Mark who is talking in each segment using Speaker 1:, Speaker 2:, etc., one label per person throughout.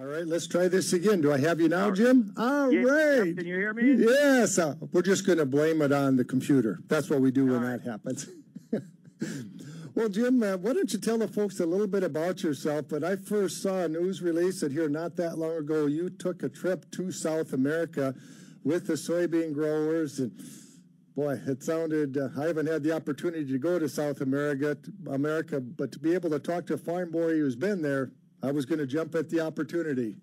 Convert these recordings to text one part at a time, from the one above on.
Speaker 1: All right, let's try this again. Do I have you now, Jim? All right.
Speaker 2: Can you hear me?
Speaker 1: Yes. We're just going to blame it on the computer. That's what we do when that happens. Well, Jim, why don't you tell the folks a little bit about yourself? But I first saw a news release that here not that long ago you took a trip to South America with the soybean growers. And boy, it sounded, I haven't had the opportunity to go to South America, but to be able to talk to a farm boy who's been there, I was going to jump at the opportunity.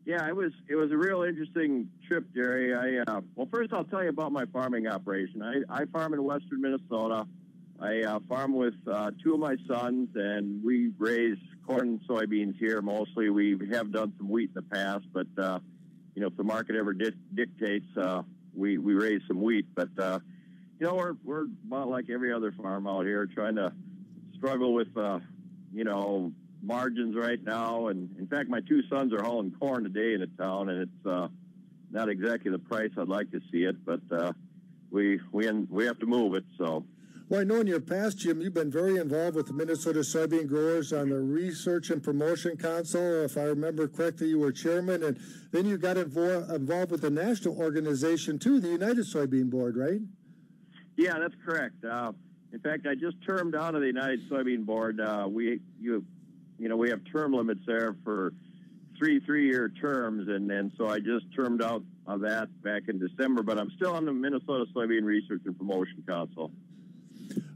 Speaker 2: Yeah, it was a real interesting trip, Jerry. Well, first I'll tell you about my farming operation. I farm in western Minnesota. I farm with two of my sons, and we raise corn and soybeans here mostly. We have done some wheat in the past, but if the market ever dictates, we raise some wheat. But we're about like every other farm out here, trying to struggle with margins right now. And in fact, my two sons are hauling corn today into town, and it's not exactly the price I'd like to see it, but we have to move it. So.
Speaker 1: Well, I know in your past, Jim, you've been very involved with the Minnesota soybean growers on the Research and Promotion Council. If I remember correctly, you were chairman, and then you got involved with the national organization too, the United Soybean Board, right?
Speaker 2: Yeah, that's correct. In fact, I just termed out of the United Soybean Board. We have term limits there for three-year terms, and so I just termed out of that back in December. But I'm still on the Minnesota Soybean Research and Promotion Council.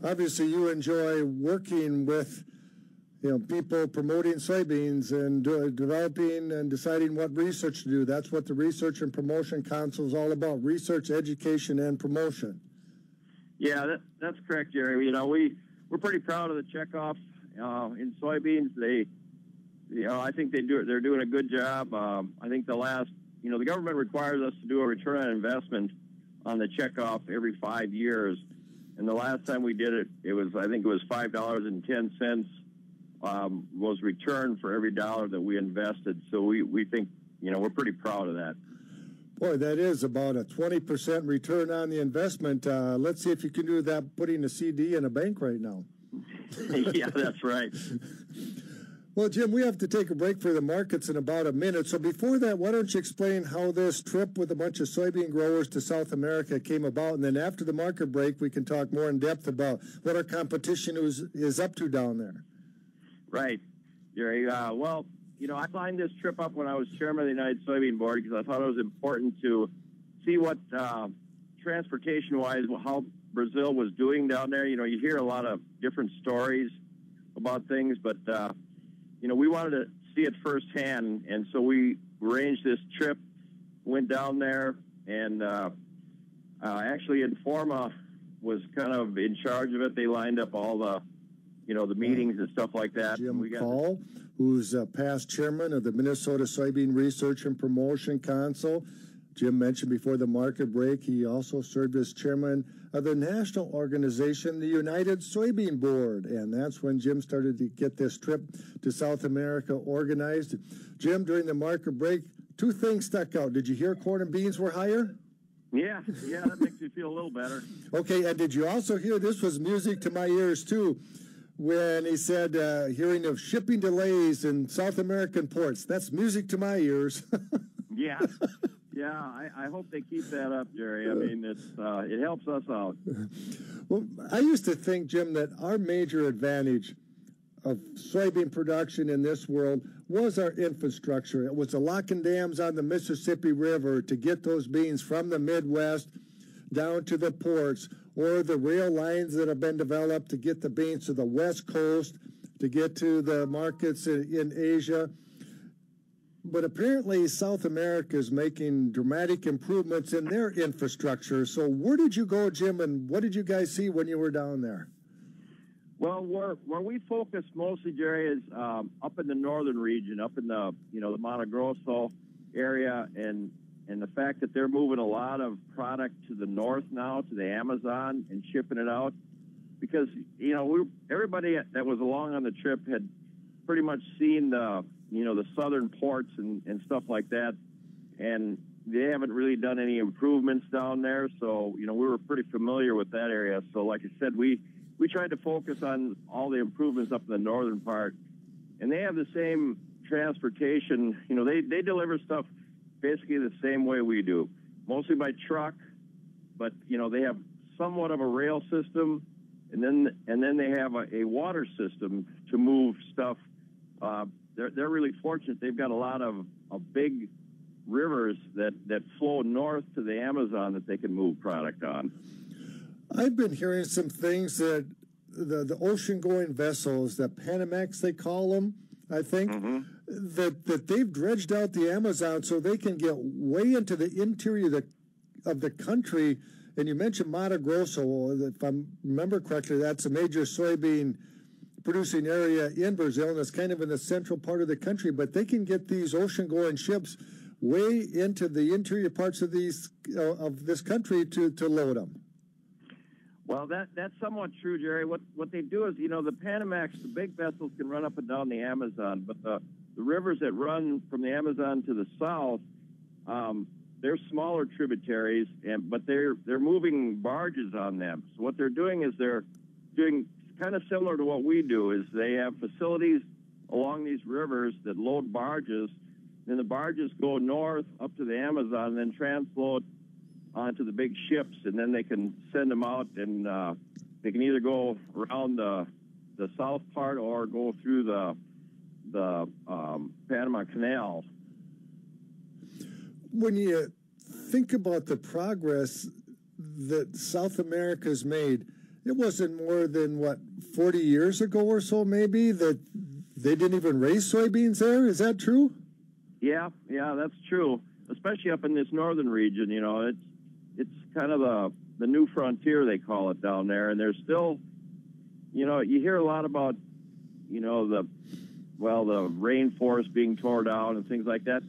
Speaker 1: Obviously, you enjoy working with, people promoting soybeans and developing and deciding what research to do. That's what the Research and Promotion Council is all about: research, education, and promotion.
Speaker 2: Yeah, that's correct, Jerry. We're pretty proud of the checkoff in soybeans. I think they're doing a good job. I think the government requires us to do a return on investment on the checkoff every 5 years. And the last time we did it, I think it was $5.10 was returned for every dollar that we invested. So we think, we're pretty proud of that.
Speaker 1: Boy, that is about a 20% return on the investment. Let's see if you can do that putting a CD in a bank right now.
Speaker 2: Yeah, that's right.
Speaker 1: Well, Jim, we have to take a break for the markets in about a minute. So before that, why don't you explain how this trip with a bunch of soybean growers to South America came about? And then after the market break, we can talk more in depth about what our competition is up to down there.
Speaker 2: Right, Jerry. I lined this trip up when I was chairman of the United Soybean Board because I thought it was important to see what transportation-wise, how Brazil was doing down there. You hear a lot of different stories about things, but we wanted to see it firsthand, and so we arranged this trip, went down there, and actually Informa was kind of in charge of it. They lined up all the meetings and stuff like that.
Speaker 1: Jim Paul, who's past chairman of the Minnesota Soybean Research and Promotion Council. Jim mentioned before the market break, he also served as chairman of the national organization, the United Soybean Board. And that's when Jim started to get this trip to South America organized. Jim, during the market break, two things stuck out. Did you hear corn and beans were higher?
Speaker 2: Yeah, that makes me feel a little better.
Speaker 1: Okay, and did you also hear, this was music to my ears too, when he said, hearing of shipping delays in South American ports. That's music to my ears.
Speaker 2: Yeah. Yeah, I hope they keep that up, Jerry. I mean, it helps us out.
Speaker 1: Well, I used to think, Jim, that our major advantage of soybean production in this world was our infrastructure. It was the locking dams on the Mississippi River to get those beans from the Midwest down to the ports, or the rail lines that have been developed to get the beans to the West Coast, to get to the markets in Asia. But apparently South America is making dramatic improvements in their infrastructure. So where did you go, Jim, and what did you guys see when you were down there?
Speaker 2: Well, where we focus mostly, Jerry, is up in the northern region, up in the the Mato Grosso area, and the fact that they're moving a lot of product to the north now, to the Amazon, and shipping it out, because everybody that was along on the trip had pretty much seen the southern ports and stuff like that, and they haven't really done any improvements down there. So we were pretty familiar with that area. So like I said, we tried to focus on all the improvements up in the northern part, and they have the same transportation, you know, they deliver stuff basically the same way we do, mostly by truck, but, you know, they have somewhat of a rail system, and then they have a water system to move stuff. They're really fortunate. They've got a lot of big rivers that flow north to the Amazon that they can move product on.
Speaker 1: I've been hearing some things that the ocean-going vessels, the Panamax they call them, I think, that they've dredged out the Amazon so they can get way into the interior of the country. And you mentioned Mato Grosso. If I remember correctly, that's a major soybean producing area in Brazil, and it's kind of in the central part of the country. But they can get these ocean-going ships way into the interior parts of this country to load them.
Speaker 2: Well, that's somewhat true, Jerry. What they do is, you know, the Panamax, the big vessels can run up and down the Amazon, but the rivers that run from the Amazon to the south, they're smaller tributaries, but they're moving barges on them. So what they're doing is they're doing kind of similar to what we do. Is they have facilities along these rivers that load barges, and the barges go north up to the Amazon, and then transload onto the big ships, and then they can send them out, and they can either go around the south part or go through the Panama Canal.
Speaker 1: When you think about the progress that South America's made, it wasn't more than, 40 years ago or so maybe, that they didn't even raise soybeans there? Is that true?
Speaker 2: Yeah, that's true, especially up in this northern region. You know, it's kind of the new frontier, they call it down there, and there's still, you know, you hear a lot about, you know, the rainforest being torn down and things like that.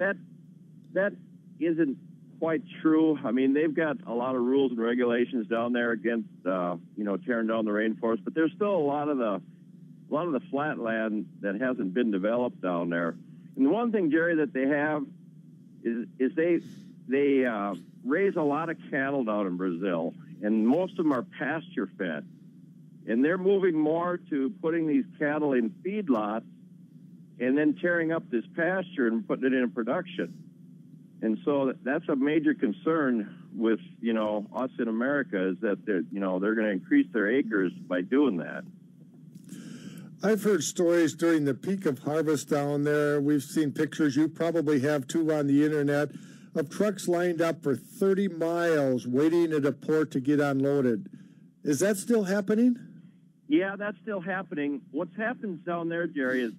Speaker 2: That isn't quite true. I mean, they've got a lot of rules and regulations down there against, you know, tearing down the rainforest, but there's still a lot of the flat land that hasn't been developed down there. And the one thing, Jerry, that they have is they raise a lot of cattle down in Brazil, and most of them are pasture fed. And they're moving more to putting these cattle in feedlots and then tearing up this pasture and putting it in production. And so that's a major concern with, you know, us in America, is that they're going to increase their acres by doing that.
Speaker 1: I've heard stories during the peak of harvest down there. We've seen pictures, you probably have too, on the internet, of trucks lined up for 30 miles waiting at a port to get unloaded. Is that still happening?
Speaker 2: Yeah, that's still happening. What's happened down there, Jerry, is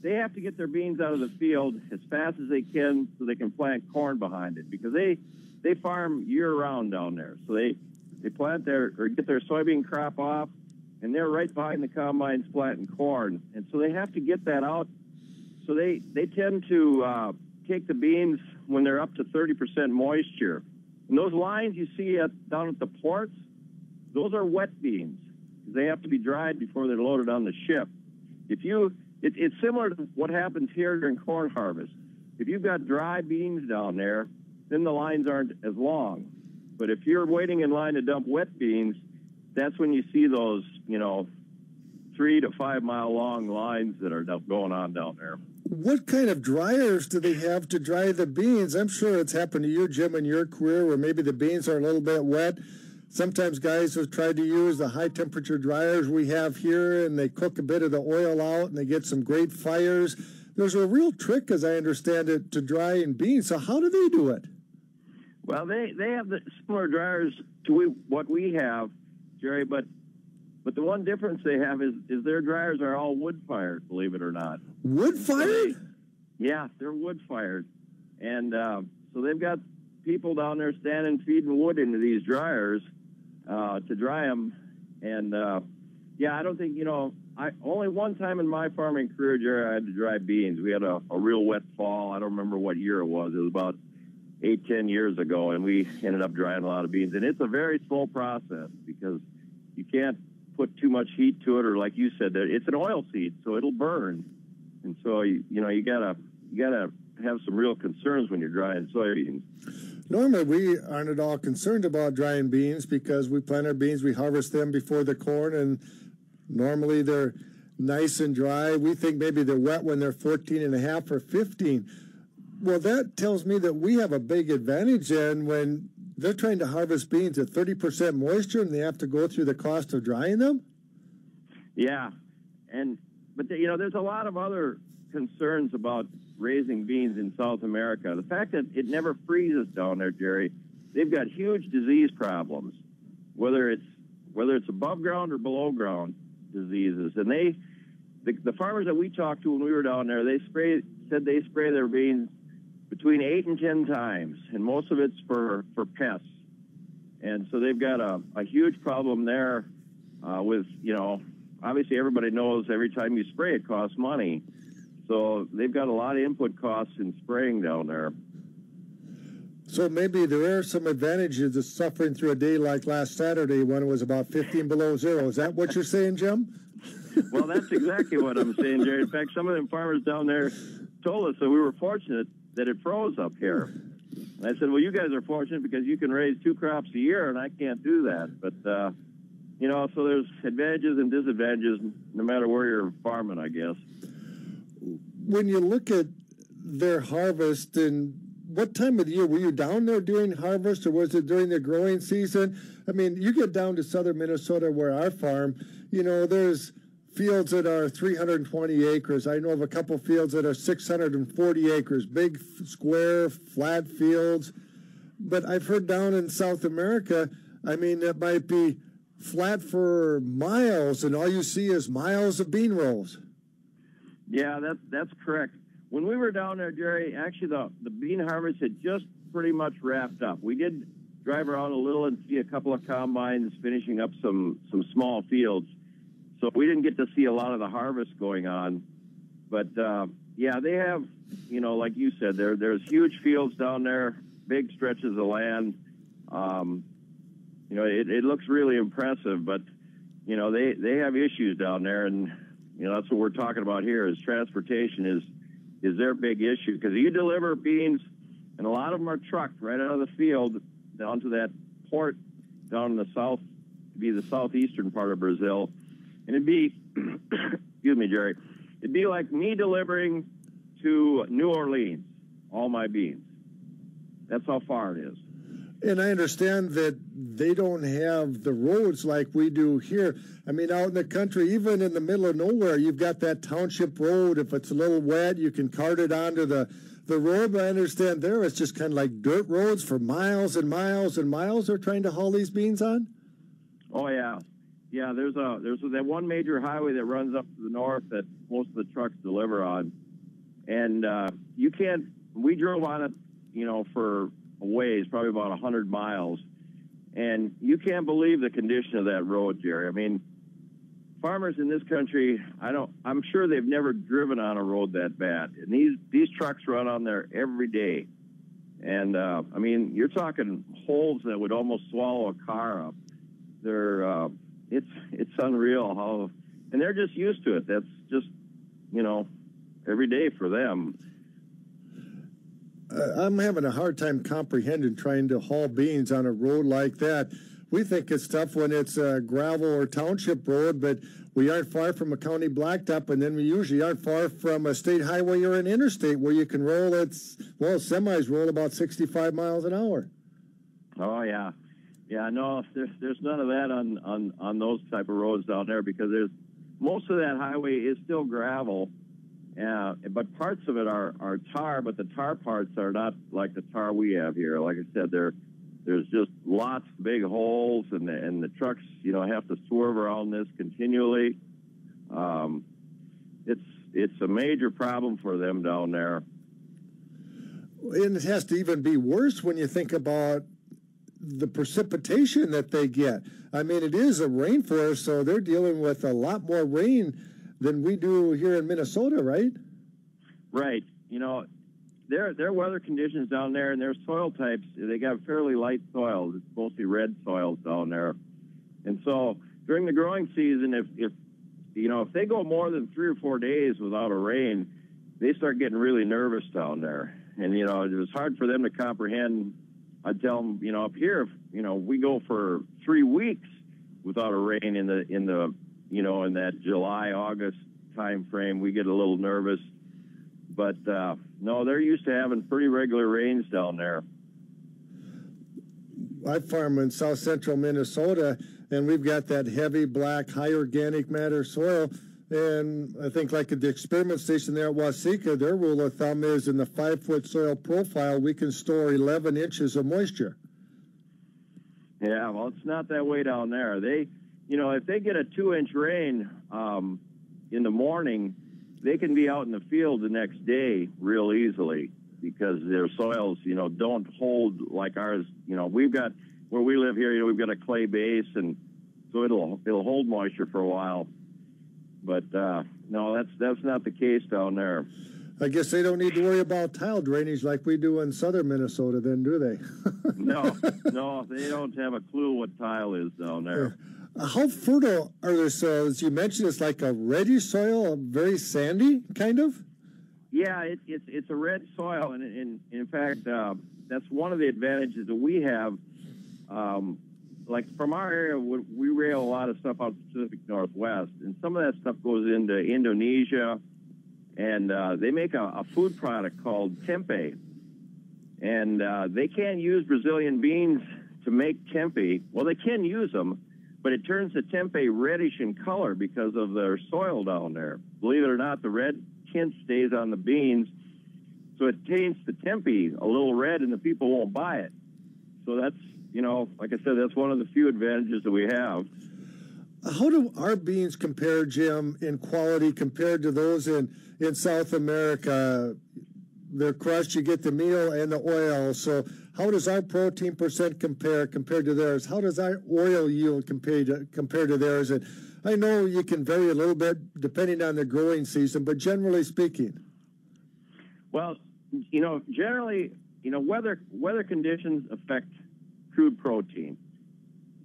Speaker 2: they have to get their beans out of the field as fast as they can so they can plant corn behind it, because they farm year-round down there. So they plant get their soybean crop off, and they're right behind the combines planting corn. And so they have to get that out. So they tend to take the beans when they're up to 30% moisture. And those lines you see down at the ports, those are wet beans. They have to be dried before they're loaded on the ship. It's similar to what happens here during corn harvest. If you've got dry beans down there, then the lines aren't as long. But if you're waiting in line to dump wet beans, that's when you see those, you know, 3 to 5 mile long lines that are going on down there.
Speaker 1: What kind of dryers do they have to dry the beans? I'm sure it's happened to you, Jim, in your career, where maybe the beans are a little bit wet. Sometimes guys have tried to use the high temperature dryers we have here, and they cook a bit of the oil out and they get some great fires. There's a real trick, as I understand it, to drying beans. So how do they do it?
Speaker 2: Well, they have the similar dryers to what we have, Jerry, but the one difference they have is their dryers are all wood-fired, believe it or not.
Speaker 1: Wood-fired?
Speaker 2: Yeah, they're wood-fired. And so they've got people down there standing feeding wood into these dryers to dry them. And, yeah, I don't think, you know, only one time in my farming career, Jerry, I had to dry beans. We had a real wet fall. I don't remember what year it was. It was about 8-10 years ago, and we ended up drying a lot of beans. And it's a very slow process because you can't put too much heat to it, or like you said, it's an oil seed, so it'll burn. And so, you gotta have some real concerns when you're drying soybeans.
Speaker 1: Normally, we aren't at all concerned about drying beans because we plant our beans, we harvest them before the corn, and normally they're nice and dry. We think maybe they're wet when they're 14 and a half or 15. Well, that tells me that we have a big advantage then when they're trying to harvest beans at 30% moisture and they have to go through the cost of drying them?
Speaker 2: Yeah, but there's a lot of other concerns about raising beans in South America. The fact that it never freezes down there, Jerry, they've got huge disease problems, whether it's above ground or below ground diseases. And the farmers that we talked to when we were down there, said they spray their beans between 8 and 10 times, and most of it's for pests. And so they've got a huge problem there with, obviously everybody knows every time you spray it costs money. So they've got a lot of input costs in spraying down there.
Speaker 1: So maybe there are some advantages of suffering through a day like last Saturday when it was about 15 below zero. Is that what you're saying, Jim?
Speaker 2: Well, that's exactly what I'm saying, Jerry. In fact, some of them farmers down there told us that we were fortunate that it froze up here. And I said, well, you guys are fortunate because you can raise 2 crops a year, and I can't do that. But, so there's advantages and disadvantages no matter where you're farming, I guess.
Speaker 1: When you look at their harvest, and what time of the year, were you down there during harvest or was it during the growing season? I mean, you get down to southern Minnesota where I farm, there's fields that are 320 acres. I know of a couple fields that are 640 acres, big, square, flat fields. But I've heard down in South America, it might be flat for miles, and all you see is miles of bean rows.
Speaker 2: Yeah, that's correct. When we were down there, Jerry, actually the bean harvest had just pretty much wrapped up. We did drive around a little and see a couple of combines finishing up some small fields. So we didn't get to see a lot of the harvest going on. But, yeah, they have, like you said, there's huge fields down there, big stretches of land. It looks really impressive, but, they have issues down there. And, that's what we're talking about here is transportation is their big issue. Because you deliver beans, and a lot of them are trucked right out of the field down to that port down in the south, to be the southeastern part of Brazil. And it'd be, excuse me, Jerry, it'd be like me delivering to New Orleans all my beans. That's how far it is.
Speaker 1: And I understand that they don't have the roads like we do here. Out in the country, even in the middle of nowhere, you've got that township road. If it's a little wet, you can cart it onto the road. But I understand there it's just kind of like dirt roads for miles and miles and miles they're trying to haul these beans on?
Speaker 2: Oh, yeah. Yeah, there's that one major highway that runs up to the north that most of the trucks deliver on. And we drove on it, for a ways, probably about 100 miles. And you can't believe the condition of that road, Jerry. Farmers in this country, I'm sure they've never driven on a road that bad. And these trucks run on there every day. And, you're talking holes that would almost swallow a car up. It's unreal how, and they're just used to it. That's just, every day for them.
Speaker 1: I'm having a hard time comprehending trying to haul beans on a road like that. We think it's tough when it's a gravel or township road, but we aren't far from a county blacktop, and then we usually aren't far from a state highway or an interstate where you can roll semis roll about 65 miles an hour. Oh, yeah.
Speaker 2: Yeah, no, there's none of that on those type of roads down there because most of that highway is still gravel. But parts of it are tar, but the tar parts are not like the tar we have here. Like I said, there's just lots of big holes, and the trucks, have to swerve around this continually. It's a major problem for them down there.
Speaker 1: And it has to even be worse when you think about the precipitation that they get. It is a rainforest, so they're dealing with a lot more rain than we do here in Minnesota, right?
Speaker 2: Right. Their weather conditions down there and their soil types, they got fairly light soils. It's mostly red soils down there. And so during the growing season, if they go more than 3 or 4 days without a rain, they start getting really nervous down there. And, it was hard for them to comprehend. I'd tell them, up here, if, we go for 3 weeks without a rain in the in that July, August time frame, we get a little nervous. But no, they're used to having pretty regular rains down there.
Speaker 1: I farm in south central Minnesota, and we've got that heavy, black, high organic matter soil. And I think like at the experiment station there at Waseca, their rule of thumb is in the 5-foot soil profile, we can store 11 inches of moisture.
Speaker 2: Yeah, well, it's not that way down there. They, if they get a 2-inch rain in the morning, they can be out in the field the next day real easily because their soils, don't hold like ours. We've got, where we live here, we've got a clay base, and so it'll hold moisture for a while. But no, that's not the case down there.
Speaker 1: I guess they don't need to worry about tile drainage like we do in southern Minnesota then, do they?
Speaker 2: No, they don't have a clue what tile is down there.
Speaker 1: How fertile are their soils? You mentioned it's like a reddish soil, very sandy, kind of?
Speaker 2: Yeah, it's a red soil, and in fact, that's one of the advantages that we have. Like from our area, we rail a lot of stuff out of the Pacific Northwest, and some of that stuff goes into Indonesia, and they make a food product called tempeh. And they can't use Brazilian beans to make tempeh. Well, they can use them, but it turns the tempeh reddish in color because of their soil down there. Believe it or not, the red tint stays on the beans, so it taints the tempeh a little red, and the people won't buy it. So that's, like I said, that's one of the few advantages that we have.
Speaker 1: How do our beans compare, Jim, in quality compared to those in South America? They're crushed, you get the meal and the oil. So how does our protein percent compared to theirs? How does our oil yield compare to theirs? And I know you can vary a little bit depending on the growing season, but generally speaking.
Speaker 2: Well, generally, weather conditions affect crude protein.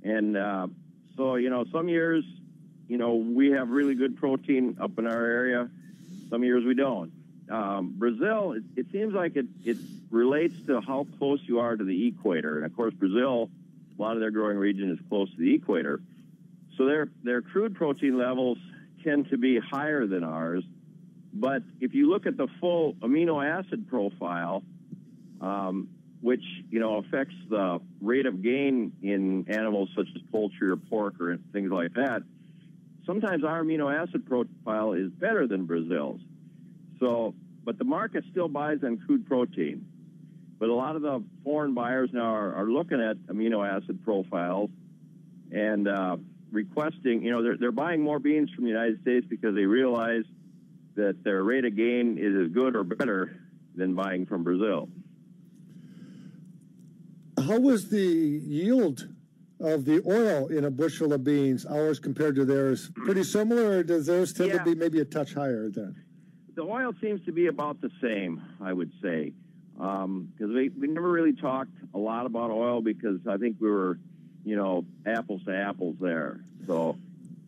Speaker 2: And so, some years, we have really good protein up in our area. Some years we don't. Brazil, it seems like it relates to how close you are to the equator. And, of course, Brazil, a lot of their growing region is close to the equator. So their crude protein levels tend to be higher than ours. But if you look at the full amino acid profile, which, affects the rate of gain in animals such as poultry or pork or things like that, sometimes our amino acid profile is better than Brazil's. So, but the market still buys on crude protein. But a lot of the foreign buyers now are looking at amino acid profiles and requesting, they're buying more beans from the United States because they realize that their rate of gain is as good or better than buying from Brazil.
Speaker 1: How was the yield of the oil in a bushel of beans, ours compared to theirs? Pretty similar, or does theirs tend to be maybe a touch higher then?
Speaker 2: The oil seems to be about the same, I would say, because we never really talked a lot about oil because I think we were, apples to apples there. So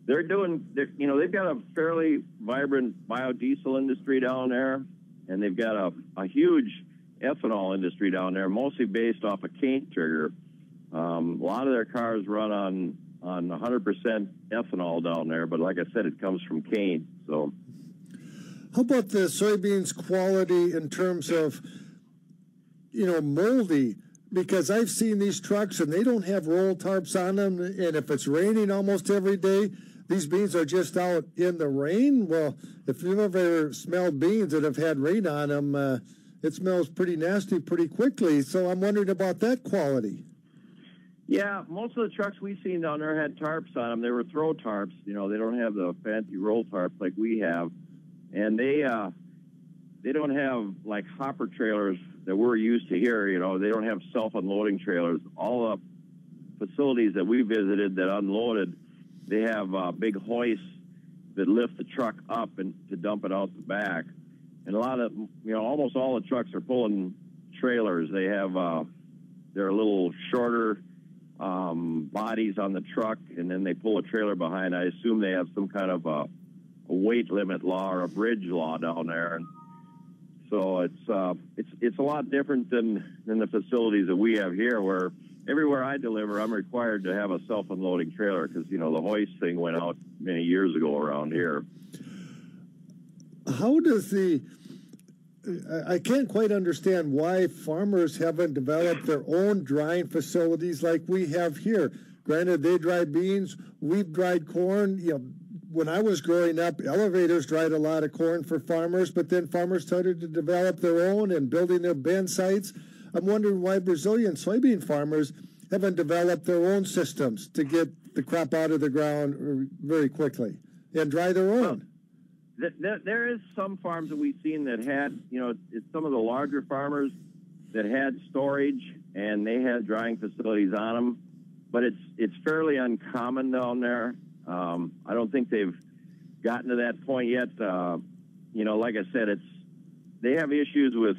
Speaker 2: they've got a fairly vibrant biodiesel industry down there, and they've got a huge ethanol industry down there, mostly based off of cane sugar. A lot of their cars run on 100% ethanol down there, but like I said, it comes from cane. So,
Speaker 1: how about the soybeans quality in terms of, moldy? Because I've seen these trucks and they don't have roll tarps on them, and if it's raining almost every day, these beans are just out in the rain. Well, if you've ever smelled beans that have had rain on them, it smells pretty nasty pretty quickly. So I'm wondering about that quality.
Speaker 2: Yeah, most of the trucks we've seen down there had tarps on them. They were throw tarps. They don't have the fancy roll tarps like we have. And they don't have like hopper trailers that we're used to here. They don't have self-unloading trailers. All the facilities that we visited that unloaded, they have big hoists that lift the truck up and to dump it out the back. And a lot of, almost all the trucks are pulling trailers. They have, they're a little shorter bodies on the truck, and then they pull a trailer behind. I assume they have some kind of a weight limit law or a bridge law down there. And so it's a lot different than the facilities that we have here, where everywhere I deliver, I'm required to have a self-unloading trailer because, the hoist thing went out many years ago around here.
Speaker 1: How does I can't quite understand why farmers haven't developed their own drying facilities like we have here. Granted, they dry beans, we've dried corn. When I was growing up, elevators dried a lot of corn for farmers, but then farmers started to develop their own and building their bin sites. I'm wondering why Brazilian soybean farmers haven't developed their own systems to get the crop out of the ground very quickly and dry their own.
Speaker 2: There is some farms that we've seen that had, it's some of the larger farmers that had storage and they had drying facilities on them, but it's fairly uncommon down there. I don't think they've gotten to that point yet. Like I said, they have issues with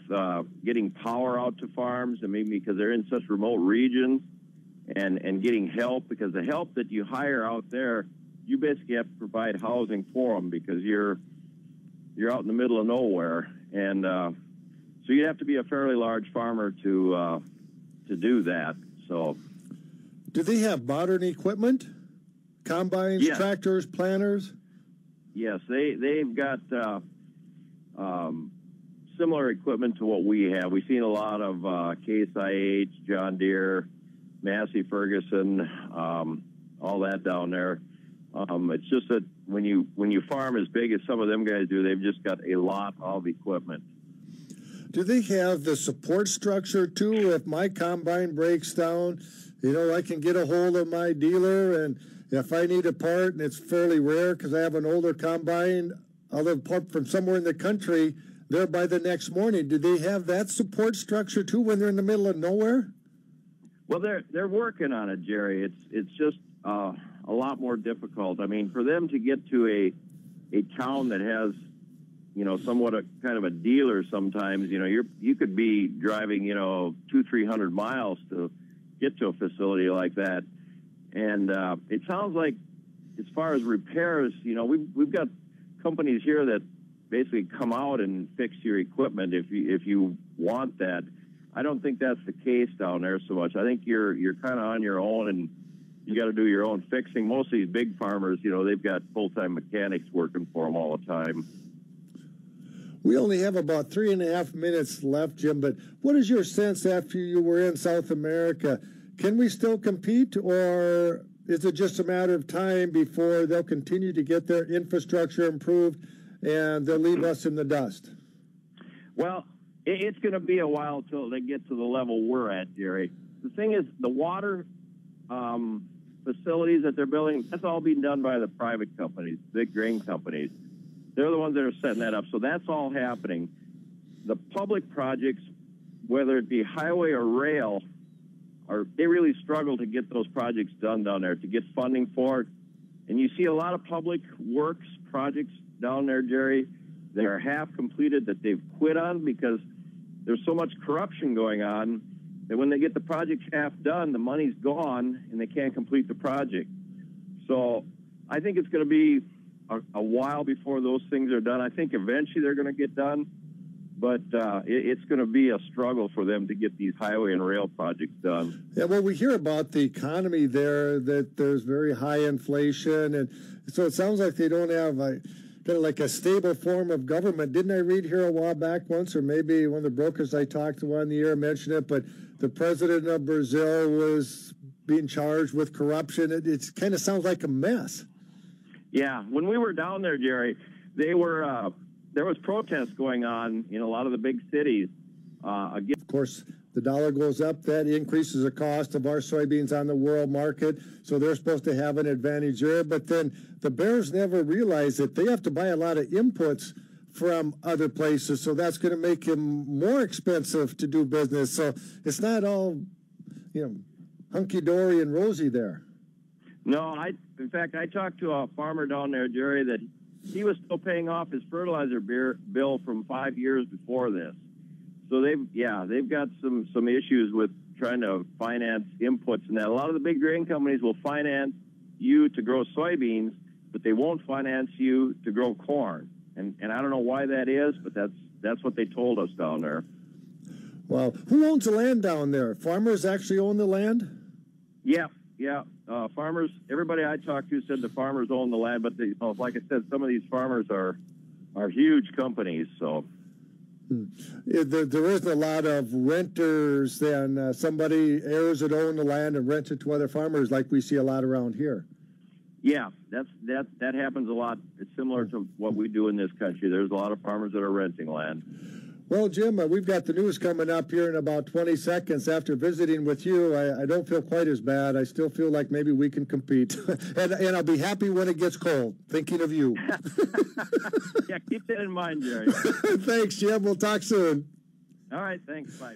Speaker 2: getting power out to farms, and maybe because they're in such remote regions, and getting help, because the help that you hire out there, you basically have to provide housing for them because you're out in the middle of nowhere, and so you'd have to be a fairly large farmer to do that. So,
Speaker 1: do they have modern equipment? Combines,
Speaker 2: yes.
Speaker 1: Tractors, planters?
Speaker 2: Yes, they've got similar equipment to what we have. We've seen a lot of Case IH, John Deere, Massey Ferguson, all that down there. It's just that when you farm as big as some of them guys do, they've just got a lot of equipment.
Speaker 1: Do they have the support structure too? If my combine breaks down, I can get a hold of my dealer, and if I need a part, and it's fairly rare because I have an older combine, I'll have a part from somewhere in the country there by the next morning. Do they have that support structure too when they're in the middle of nowhere?
Speaker 2: Well, they're working on it, Jerry. It's just a lot more difficult. I mean, for them to get to a town that has, somewhat a kind of a dealer sometimes, you could be driving, 200-300 miles to get to a facility like that. And it sounds like, as far as repairs, we've got companies here that basically come out and fix your equipment if you want that. I don't think that's the case down there so much. I think you're kind of on your own, and you got to do your own fixing. Most of these big farmers, they've got full-time mechanics working for them all the time.
Speaker 1: We only have about 3.5 minutes left, Jim, but what is your sense after you were in South America? Can we still compete, or is it just a matter of time before they'll continue to get their infrastructure improved and they'll leave us in the dust?
Speaker 2: Well, it's going to be a while till they get to the level we're at, Jerry. The thing is, the water facilities that they're building, that's all being done by the private companies, big grain companies. They're the ones that are setting that up, so that's all happening. The public projects, whether it be highway or rail, they really struggle to get those projects done down there, to get funding for it. And you see a lot of public works projects down there, Jerry, that are half completed that they've quit on because there's so much corruption going on that when they get the project half done, the money's gone and they can't complete the project. So I think it's going to be a while before those things are done. I think eventually they're going to get done, but it's going to be a struggle for them to get these highway and rail projects done.
Speaker 1: Yeah, well, we hear about the economy there, that there's very high inflation, and so it sounds like they don't have kind of like a stable form of government. Didn't I read here a while back once, or maybe one of the brokers I talked to on the air mentioned it, but the president of Brazil was being charged with corruption. It kind of sounds like a mess.
Speaker 2: Yeah, when we were down there, Jerry, there was protests going on in a lot of the big cities. Again,
Speaker 1: of course, the dollar goes up. That increases the cost of our soybeans on the world market, so they're supposed to have an advantage there. But then the bears never realize that they have to buy a lot of inputs from other places, so that's going to make them more expensive to do business. So it's not all, hunky-dory and rosy there.
Speaker 2: No, in fact, I talked to a farmer down there, Jerry, that he was still paying off his fertilizer bill from 5 years before this. So they've got some issues with trying to finance inputs and that. A lot of the big grain companies will finance you to grow soybeans, but they won't finance you to grow corn. And I don't know why that is, but that's what they told us down there.
Speaker 1: Well, who owns the land down there? Farmers actually own the land?
Speaker 2: Yeah. Farmers, everybody I talked to said the farmers own the land, but like I said, some of these farmers are huge companies, so.
Speaker 1: There isn't a lot of renters then. Somebody heirs that own the land and rents it to other farmers like we see a lot around here.
Speaker 2: Yeah, that happens a lot. It's similar to what we do in this country. There's a lot of farmers that are renting land.
Speaker 1: Well, Jim, we've got the news coming up here in about 20 seconds. After visiting with you, I don't feel quite as bad. I still feel like maybe we can compete. and I'll be happy when it gets cold, thinking of you.
Speaker 2: Yeah, keep that in mind, Jerry.
Speaker 1: Thanks, Jim. We'll talk soon.
Speaker 2: All right, thanks. Bye.